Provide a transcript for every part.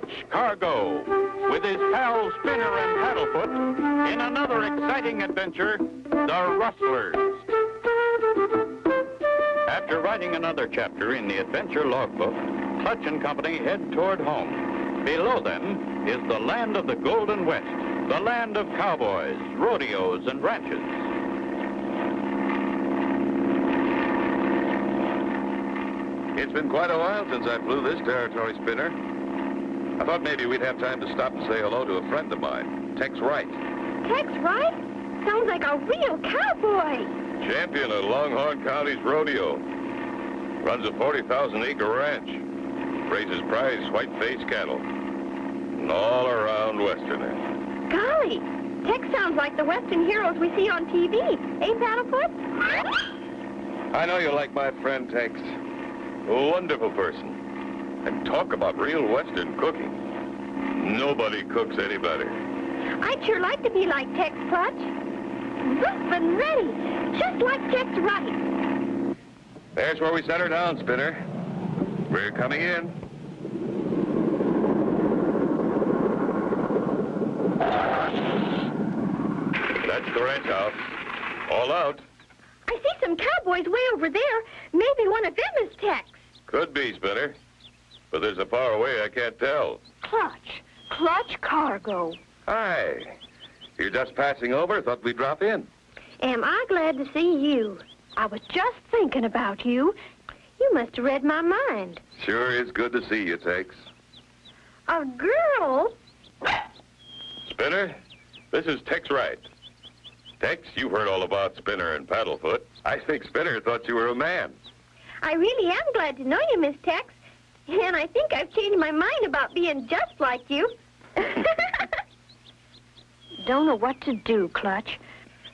Clutch Cargo with his pal Spinner and Paddlefoot in another exciting adventure, the Rustlers. After writing another chapter in the adventure logbook, Clutch and Company head toward home. Below them is the land of the Golden West, the land of cowboys, rodeos, and ranches. It's been quite a while since I flew this territory, Spinner. I thought maybe we'd have time to stop and say hello to a friend of mine, Tex Wright. Tex Wright? Sounds like a real cowboy. Champion of Longhorn County's rodeo. Runs a 40,000-acre ranch. Raises prize white-faced cattle. An all-around Westerner. Golly, Tex sounds like the Western heroes we see on TV. Eh, Paddlefoot? I know you like my friend Tex. A wonderful person. And talk about real Western cooking. Nobody cooks any better. I'd sure like to be like Tex, Clutch. Rough and ready, just like Tex Wright. There's where we set her down, Spinner. We're coming in. That's the ranch house. All out. I see some cowboys way over there. Maybe one of them is Tex. Could be, Spinner. But there's so far away I can't tell. Clutch Cargo. Hi. You're just passing over? Thought we'd drop in. Am I glad to see you. I was just thinking about you. You must have read my mind. Sure is good to see you, Tex. A girl? Spinner, this is Tex Wright. Tex, you've heard all about Spinner and Paddlefoot. I think Spinner thought you were a man. I really am glad to know you, Miss Tex. And I think I've changed my mind about being just like you. Don't know what to do, Clutch.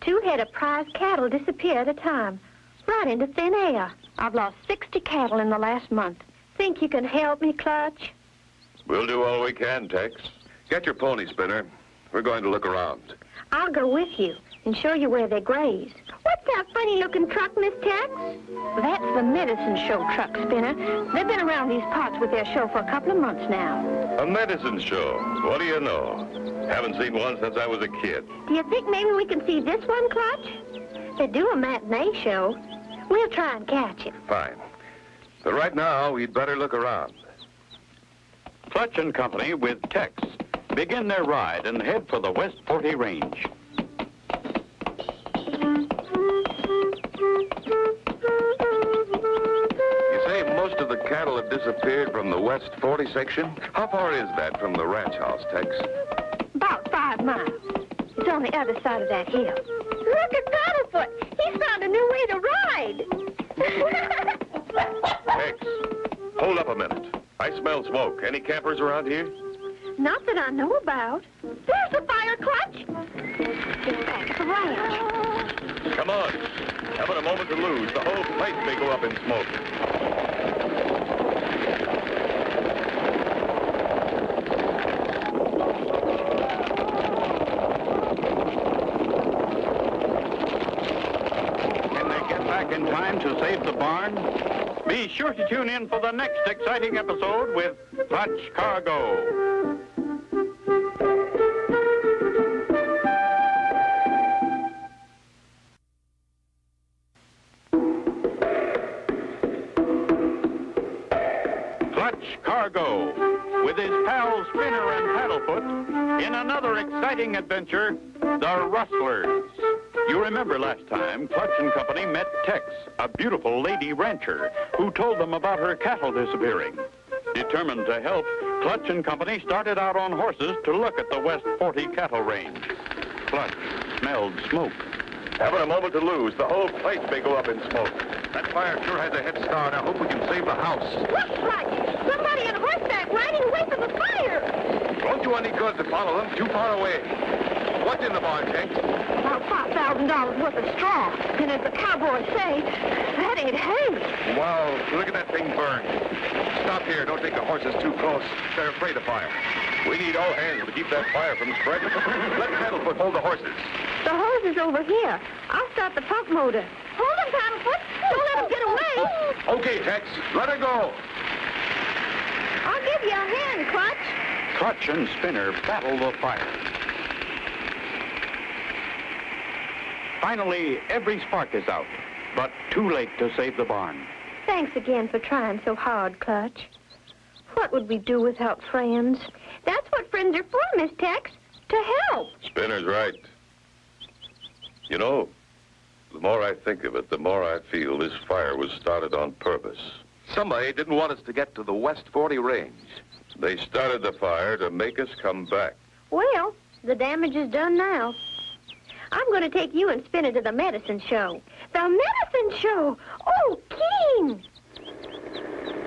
2 head of prize cattle disappear at a time, right into thin air. I've lost 60 cattle in the last month. Think you can help me, Clutch? We'll do all we can, Tex. Get your pony, Spinner. We're going to look around. I'll go with you and show you where they graze. What's that funny-looking truck, Miss Tex? That's the medicine show truck, Spinner. They've been around these parts with their show for a couple of months now. A medicine show? What do you know? Haven't seen one since I was a kid. Do you think maybe we can see this one, Clutch? They do a matinee show. We'll try and catch it. Fine. But right now, we'd better look around. Clutch and Company with Tex begin their ride and head for the West 40 Range. You say most of the cattle have disappeared from the West 40 section? How far is that from the ranch house, Tex? About 5 miles. It's on the other side of that hill. Look at Paddlefoot. He's found a new way to ride. Tex, hold up a minute. I smell smoke. Any campers around here? Not that I know about. There's the fire, Clutch. It's back at the ranch. Come on. Haven't a moment to lose. The whole place may go up in smoke. Can they get back in time to save the barn? Be sure to tune in for the next exciting episode with Clutch Cargo. Clutch Cargo with his pals Spinner and Paddlefoot in another exciting adventure, the Rustlers. You remember last time, Clutch and Company met Tex, a beautiful lady rancher, who told them about her cattle disappearing. Determined to help, Clutch and Company started out on horses to look at the West 40 cattle range. Clutch smelled smoke. Haven't a moment to lose. The whole place may go up in smoke. That fire sure has a head start. I hope we can save the house. Look, Clutch. Somebody on horseback riding away from the fire. Won't do any good to follow them. Too far away. What's in the barn, Tex? About $5,000 worth of straw. And as the cowboys say, that ain't hay. Wow, look at that thing burn. Stop here. Don't take the horses too close. They're afraid of fire. We need all hands to keep that fire from spreading. Let Paddlefoot hold the horses. The hose is over here. I'll start the pump motor. Hold him, Paddlefoot. Don't let him get away. Okay, Tex. Let her go. I'll give you a hand, Clutch. Clutch and Spinner battle the fire. Finally, every spark is out, but too late to save the barn. Thanks again for trying so hard, Clutch. What would we do without friends? That's what friends are for, Miss Tex. To help. Spinner's right. You know, the more I think of it, the more I feel this fire was started on purpose. Somebody didn't want us to get to the West 40 range. They started the fire to make us come back. Well, the damage is done now. I'm going to take you and Spinner to the medicine show. The medicine show! Oh, King!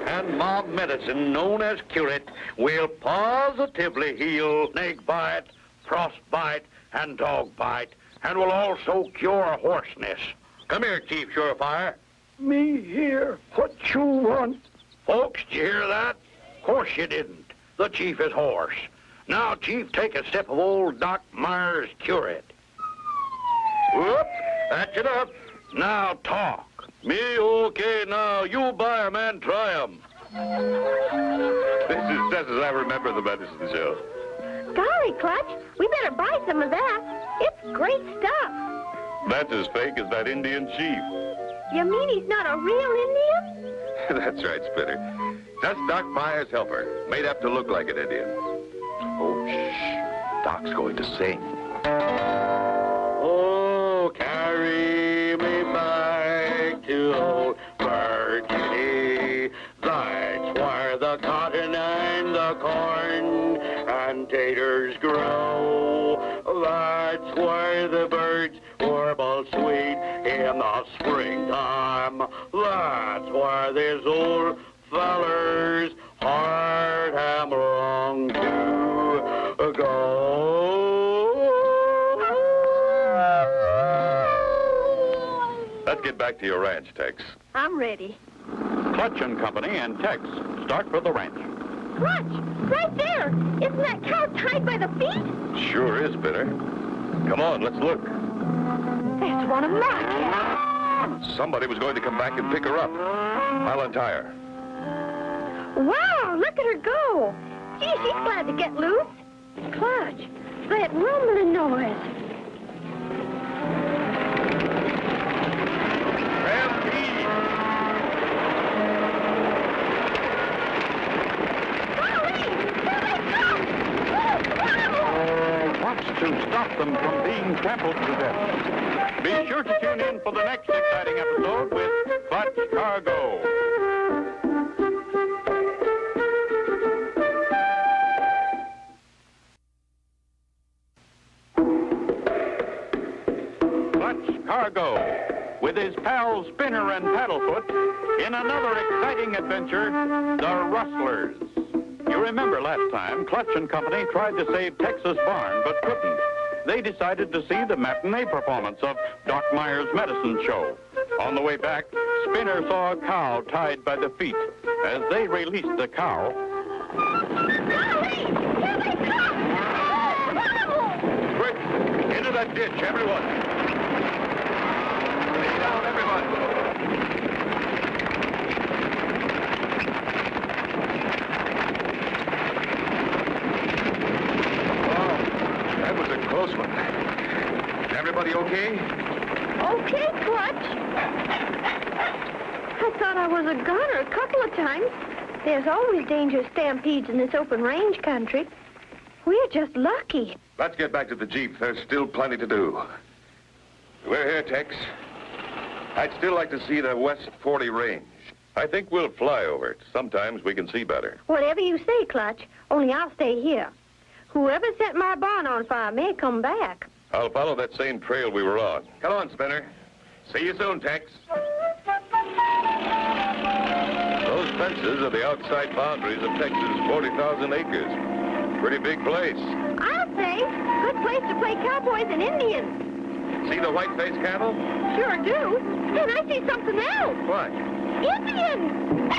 And my medicine, known as Curate, will positively heal snake bite, frostbite, and dog bite, and will also cure hoarseness. Come here, Chief Surefire. Me here? What you want? Folks, did you hear that? Of course you didn't. The Chief is hoarse. Now, Chief, take a sip of old Doc Myers' Curate. Whoop, that's enough. Now talk. Me okay now. You buy 'em and try 'em. This is just as I remember the medicine show. Golly, Clutch, we better buy some of that. It's great stuff. That's as fake as that Indian chief. You mean he's not a real Indian? That's right, Spinner. Just Doc Myers' helper, made up to look like an Indian. Oh, shh. Doc's going to sing. Oh, carry me back to old Virginia. That's where the cotton and the corn and taters grow. That's where the birds warble sweet in the springtime. That's where this old feller's heart am wrong to go. Let's get back to your ranch, Tex. I'm ready. Clutch and Company and Tex start for the ranch. Clutch, right there. Isn't that cow tied by the feet? Sure is, Spinner. Come on, let's look. That's one of my cows. Somebody was going to come back and pick her up. I'll untie her. Wow, look at her go. Gee, she's glad to get loose. Clutch, that rumbling noise. To stop them from being trampled to death. Be sure to tune in for the next exciting episode with Clutch Cargo. Clutch Cargo, with his pals Spinner and Paddlefoot, in another exciting adventure, the Rustlers. You remember last time, Clutch and Company tried to save Texas Barn, but couldn't. They decided to see the matinee performance of Doc Myers' medicine show. On the way back, Spinner saw a cow tied by the feet. As they released the cow... Quick, into that ditch, everyone. Lay down, everyone. Close one. Everybody okay? Okay, Clutch. I thought I was a gunner a couple of times. There's always dangerous stampedes in this open range country. We're just lucky. Let's get back to the Jeep. There's still plenty to do. We're here, Tex. I'd still like to see the West 40 range. I think we'll fly over it. Sometimes we can see better. Whatever you say, Clutch, only I'll stay here. Whoever set my barn on fire may come back. I'll follow that same trail we were on. Come on, Spinner. See you soon, Tex. Those fences are the outside boundaries of Texas' 40,000 acres. Pretty big place. I'll say. Good place to play cowboys and Indians. See the white-faced cattle? Sure do. And I see something else. What? Indians!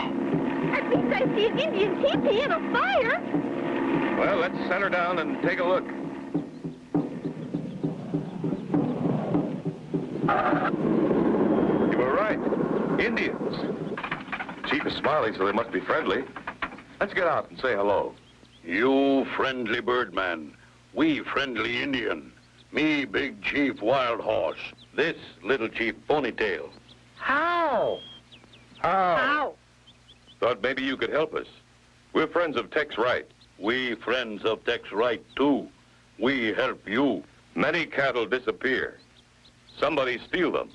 At least I see an Indian teepee and a fire. Well, let's set her down and take a look. You were right. Indians. Chief is smiling, so they must be friendly. Let's get out and say hello. You friendly birdman, we friendly Indian. Me big chief Wild Horse, this little chief Ponytail. How? How? Thought maybe you could help us. We're friends of Tex Wright. We friends of Tex Wright, too. We help you. Many cattle disappear. Somebody steal them.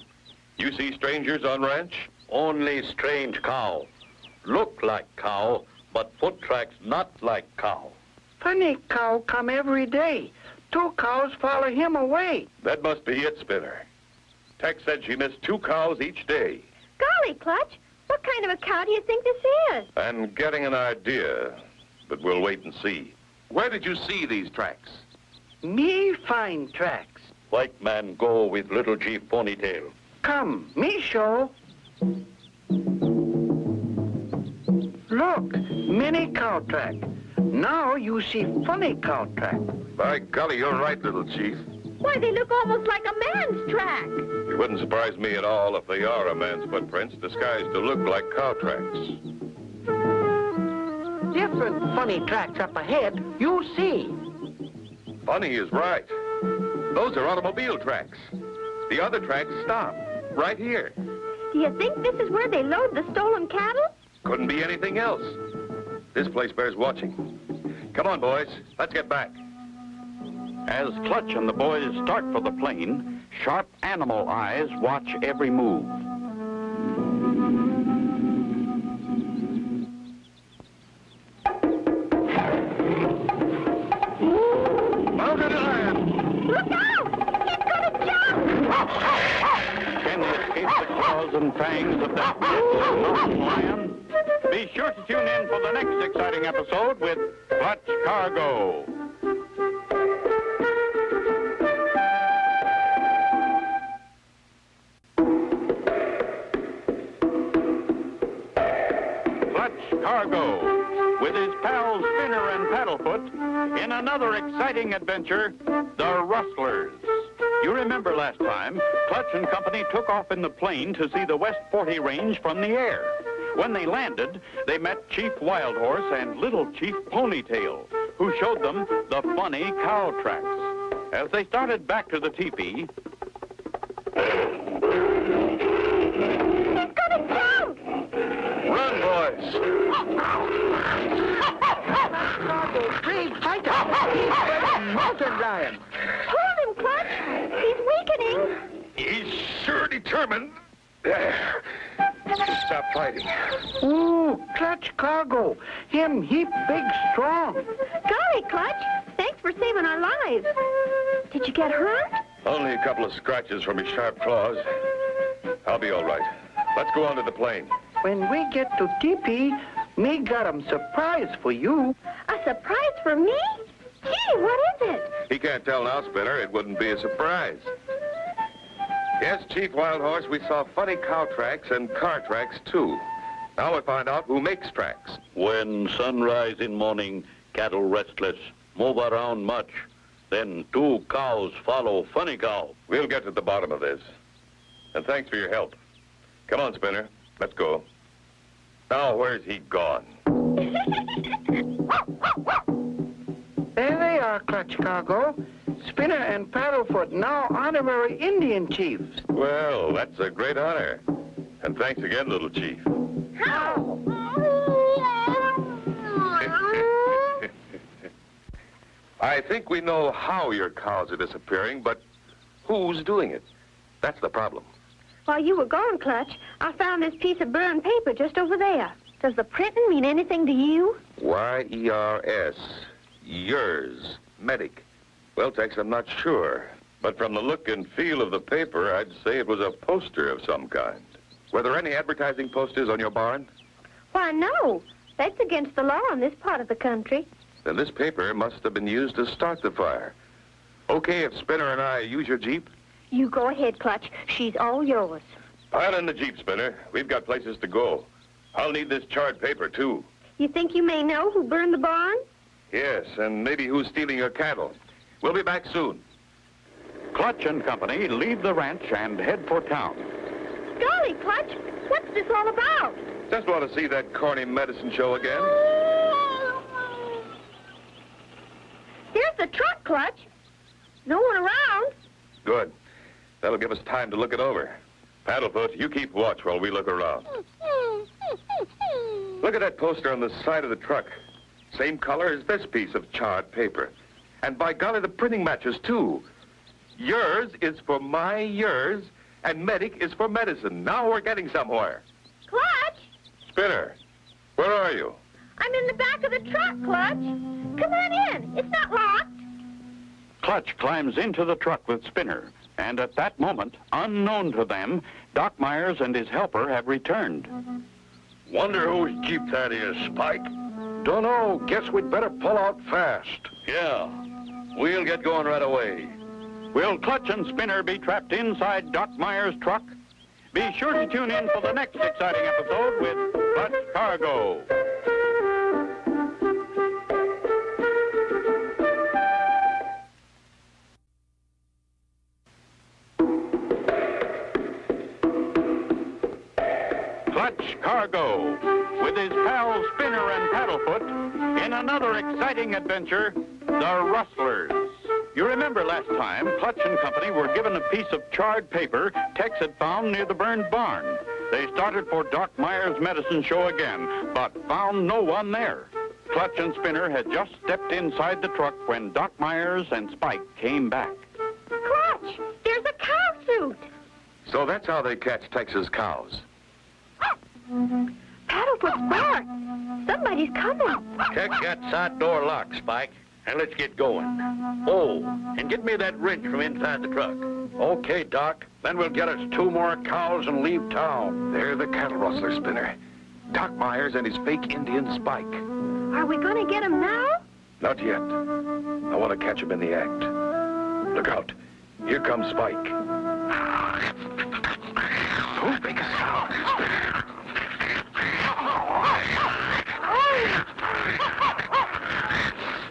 You see strangers on ranch? Only strange cow. Look like cow, but foot tracks not like cow. Funny cow come every day. 2 cows follow him away. That must be it, Spinner. Tex said she missed 2 cows each day. Golly, Clutch, what kind of a cow do you think this is? I'm getting an idea, but we'll wait and see. Where did you see these tracks? Me find tracks. White man go with little chief Ponytail. Come, me show. Look, mini cow track. Now you see funny cow track. By golly, you're right, little chief. Why, they look almost like a man's track. It wouldn't surprise me at all if they are a man's footprints disguised to look like cow tracks. Different funny tracks up ahead, you see. Funny is right. Those are automobile tracks. The other tracks stop right here. Do you think this is where they load the stolen cattle? Couldn't be anything else. This place bears watching. Come on, boys. Let's get back. As Clutch and the boys start for the plane, sharp animal eyes watch every move. Mounted lion! Look out! He's gonna jump! Can he escape the claws and fangs of that massive mountain lion? Be sure to tune in for the next exciting episode with Clutch Cargo. Clutch Cargo, with his pals Spinner and Paddlefoot, in another exciting adventure, the Rustlers. You remember last time, Clutch and company took off in the plane to see the West 40 Range from the air. When they landed, they met Chief Wild Horse and Little Chief Ponytail, who showed them the funny cow tracks. As they started back to the teepee... He's gonna jump! Run, boys! Cargo, brave fighter. He's a mountain lion. Hold him, Clutch! He's weakening! He's sure determined to stop fighting. Ooh, Clutch Cargo. Him heap big strong. Golly, Clutch, thanks for saving our lives. Did you get hurt? Only a couple of scratches from his sharp claws. I'll be all right. Let's go on to the plane. When we get to teepee, me got 'em surprise for you. A surprise for me? Gee, what is it? He can't tell now, Spinner. It wouldn't be a surprise. Yes, Chief Wild Horse, we saw funny cow tracks and car tracks, too. Now we'll find out who makes tracks. When sunrise in morning, cattle restless, move around much. Then 2 cows follow funny cow. We'll get to the bottom of this. And thanks for your help. Come on, Spinner. Let's go. Now, where's he gone? There they are, Clutch Cargo. Spinner and Paddlefoot, now honorary Indian chiefs. Well, that's a great honor. And thanks again, little chief. How? I think we know how your cows are disappearing, but who's doing it? That's the problem. While you were gone, Clutch, I found this piece of burned paper just over there. Does the printing mean anything to you? Y-E-R-S. Yours. Medic. Well, Tex, I'm not sure. But from the look and feel of the paper, I'd say it was a poster of some kind. Were there any advertising posters on your barn? Why, no. That's against the law in this part of the country. Then this paper must have been used to start the fire. Okay, if Spinner and I use your Jeep? You go ahead, Clutch. She's all yours. Pile in the Jeep, Spinner. We've got places to go. I'll need this charred paper, too. You think you may know who burned the barn? Yes, and maybe who's stealing your cattle. We'll be back soon. Clutch and company leave the ranch and head for town. Golly, Clutch, what's this all about? Just want to see that corny medicine show again. Look, Clutch. No one around. Good. That'll give us time to look it over. Paddlefoot, you keep watch while we look around. Look at that poster on the side of the truck. Same color as this piece of charred paper. And by golly, the printing matches, too. Yours is for my yours, and medic is for medicine. Now we're getting somewhere. Clutch! Spinner, where are you? I'm in the back of the truck, Clutch. Come on in. It's not locked. Clutch climbs into the truck with Spinner, and at that moment, unknown to them, Doc Myers and his helper have returned. Wonder whose Jeep that is, Spike? Dunno. Guess we'd better pull out fast. Yeah. We'll get going right away. Will Clutch and Spinner be trapped inside Doc Myers' truck? Be sure to tune in for the next exciting episode with Clutch Cargo. Clutch Cargo, with his pals Spinner and Paddlefoot, in another exciting adventure, the Rustlers. You remember last time, Clutch and Company were given a piece of charred paper Tex had found near the burned barn. They started for Doc Myers' medicine show again, but found no one there. Clutch and Spinner had just stepped inside the truck when Doc Myers and Spike came back. Clutch, there's a cow suit. So that's how they catch Texas cows. Paddlefoot's bark. Somebody's coming. Check that side door lock, Spike, and let's get going. Oh, and get me that wrench from inside the truck. Okay, Doc. Then we'll get us 2 more cows and leave town. They're the cattle rustler, Spinner. Doc Myers and his fake Indian Spike. Are we going to get him now? Not yet. I want to catch him in the act. Look out. Here comes Spike. Don't make a sound.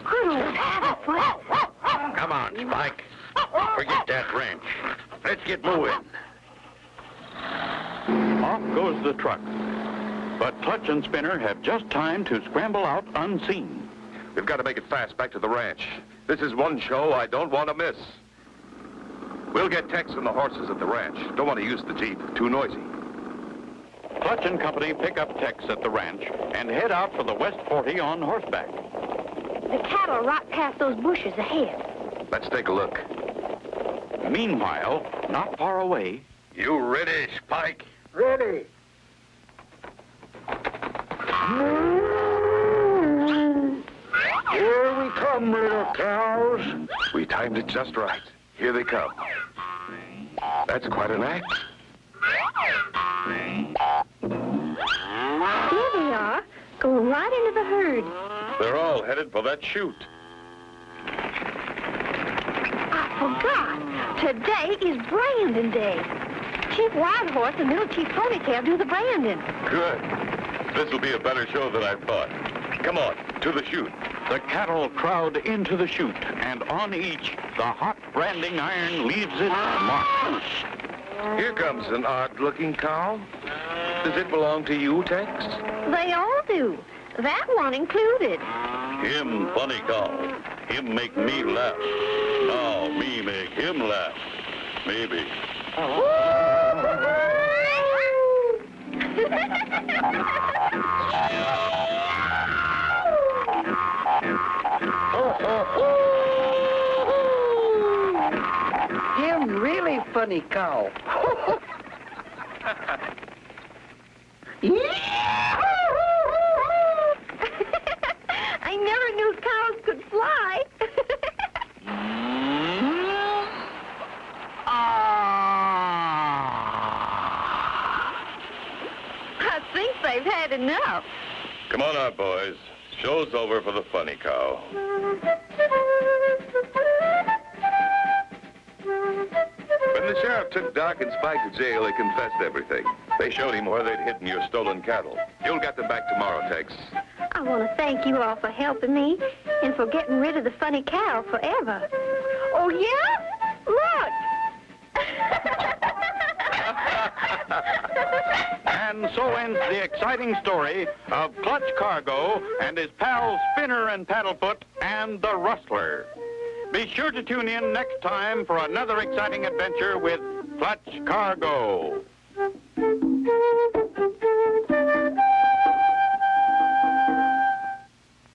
Good old Paddlefoot. Come on, Spike. Forget that wrench. Let's get moving. Off goes the truck. But Clutch and Spinner have just time to scramble out unseen. We've got to make it fast back to the ranch. This is one show I don't want to miss. We'll get Tex and the horses at the ranch. Don't want to use the Jeep. Too noisy. Clutch and Company pick up Tex at the ranch and head out for the West 40 on horseback. The cattle right past those bushes ahead. Let's take a look. Meanwhile, not far away, You ready, Spike? Ready. Here we come, little cows. We timed it just right. Here they come. That's quite an act. Here they are, going right into the herd. They're all headed for that chute. I forgot. Today is Brandon Day. Chief Wild Horse and Little Chief Ponytail do the branding. Good. This'll be a better show than I thought. Come on, to the chute. the cattle crowd into the chute, and on each, the hot branding iron leaves its mark. Here comes an odd-looking cow. Does it belong to you, Tex? They all do. That one included. Him funny cow. Him make me laugh. Now me make him laugh. Maybe. Him really funny cow. I never knew cows could fly. I think they've had enough. Come on out, boys. Show's over for the funny cow. When the sheriff took Doc and Spike to jail, they confessed everything. They showed him where they'd hidden your stolen cattle. You'll get them back tomorrow, Tex. I want to thank you all for helping me and for getting rid of the funny cow forever. Oh, yeah? Look! And so ends the exciting story of Clutch Cargo and his pals Spinner and Paddlefoot and the Rustler. Be sure to tune in next time for another exciting adventure with Clutch Cargo.